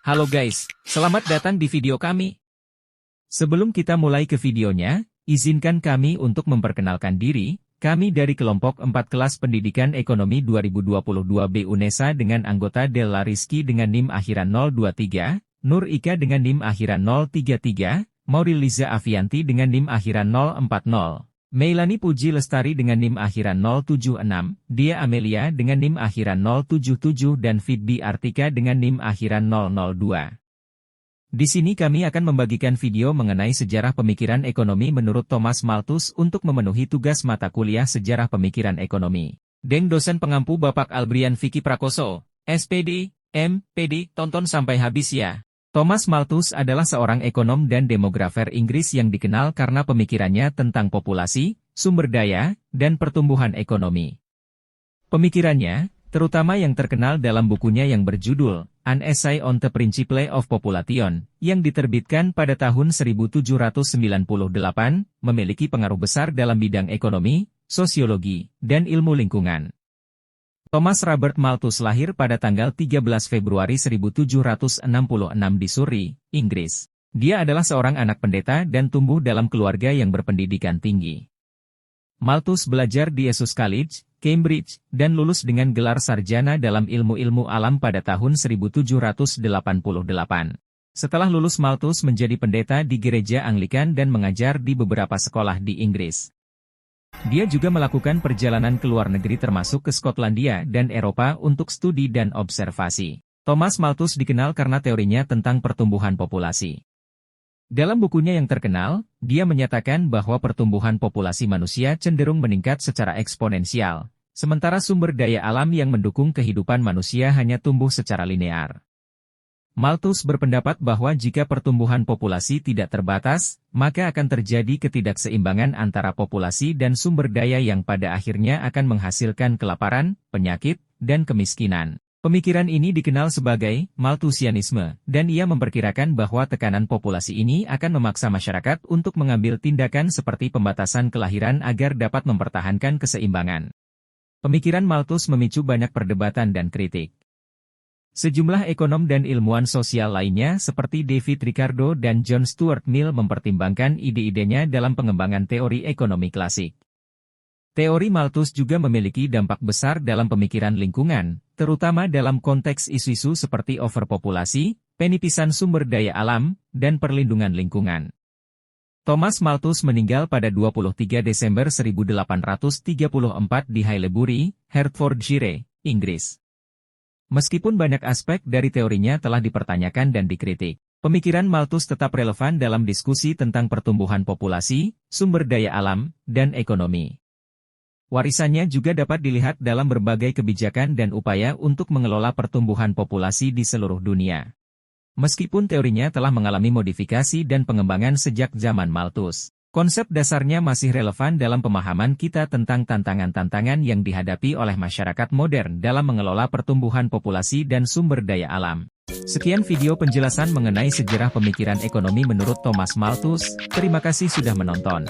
Halo guys, selamat datang di video kami. Sebelum kita mulai ke videonya, izinkan kami untuk memperkenalkan diri. Kami dari kelompok 4 kelas pendidikan ekonomi 2022B UNESA dengan anggota Della Rizky dengan NIM akhiran 023, Nur Ika dengan NIM akhiran 033, Mauri Liza Avianti dengan NIM akhiran 040, Meilani Puji Lestari dengan NIM akhiran 076, Dia Amelia dengan NIM akhiran 077 dan Fitbi Artika dengan NIM akhiran 002. Di sini kami akan membagikan video mengenai sejarah pemikiran ekonomi menurut Thomas Malthus untuk memenuhi tugas mata kuliah sejarah pemikiran ekonomi. Deng dosen pengampu Bapak Albrian Vicky Prakoso, SPD, MPD, tonton sampai habis ya. Thomas Malthus adalah seorang ekonom dan demografer Inggris yang dikenal karena pemikirannya tentang populasi, sumber daya, dan pertumbuhan ekonomi. Pemikirannya, terutama yang terkenal dalam bukunya yang berjudul An Essay on the Principle of Population, yang diterbitkan pada tahun 1798, memiliki pengaruh besar dalam bidang ekonomi, sosiologi, dan ilmu lingkungan. Thomas Robert Malthus lahir pada tanggal 13 Februari 1766 di Surrey, Inggris. Dia adalah seorang anak pendeta dan tumbuh dalam keluarga yang berpendidikan tinggi. Malthus belajar di Jesus College, Cambridge, dan lulus dengan gelar sarjana dalam ilmu-ilmu alam pada tahun 1788. Setelah lulus Malthus menjadi pendeta di gereja Anglikan dan mengajar di beberapa sekolah di Inggris. Dia juga melakukan perjalanan ke luar negeri termasuk ke Skotlandia dan Eropa untuk studi dan observasi. Thomas Malthus dikenal karena teorinya tentang pertumbuhan populasi. Dalam bukunya yang terkenal, dia menyatakan bahwa pertumbuhan populasi manusia cenderung meningkat secara eksponensial, sementara sumber daya alam yang mendukung kehidupan manusia hanya tumbuh secara linear. Malthus berpendapat bahwa jika pertumbuhan populasi tidak terbatas, maka akan terjadi ketidakseimbangan antara populasi dan sumber daya yang pada akhirnya akan menghasilkan kelaparan, penyakit, dan kemiskinan. Pemikiran ini dikenal sebagai Malthusianisme, dan ia memperkirakan bahwa tekanan populasi ini akan memaksa masyarakat untuk mengambil tindakan seperti pembatasan kelahiran agar dapat mempertahankan keseimbangan. Pemikiran Malthus memicu banyak perdebatan dan kritik. Sejumlah ekonom dan ilmuwan sosial lainnya seperti David Ricardo dan John Stuart Mill mempertimbangkan ide-idenya dalam pengembangan teori ekonomi klasik. Teori Malthus juga memiliki dampak besar dalam pemikiran lingkungan, terutama dalam konteks isu-isu seperti overpopulasi, penipisan sumber daya alam, dan perlindungan lingkungan. Thomas Malthus meninggal pada 23 Desember 1834 di Haileybury, Hertfordshire, Inggris. Meskipun banyak aspek dari teorinya telah dipertanyakan dan dikritik, pemikiran Malthus tetap relevan dalam diskusi tentang pertumbuhan populasi, sumber daya alam, dan ekonomi. Warisannya juga dapat dilihat dalam berbagai kebijakan dan upaya untuk mengelola pertumbuhan populasi di seluruh dunia. Meskipun teorinya telah mengalami modifikasi dan pengembangan sejak zaman Malthus, konsep dasarnya masih relevan dalam pemahaman kita tentang tantangan-tantangan yang dihadapi oleh masyarakat modern dalam mengelola pertumbuhan populasi dan sumber daya alam. Sekian video penjelasan mengenai sejarah pemikiran ekonomi menurut Thomas Malthus. Terima kasih sudah menonton.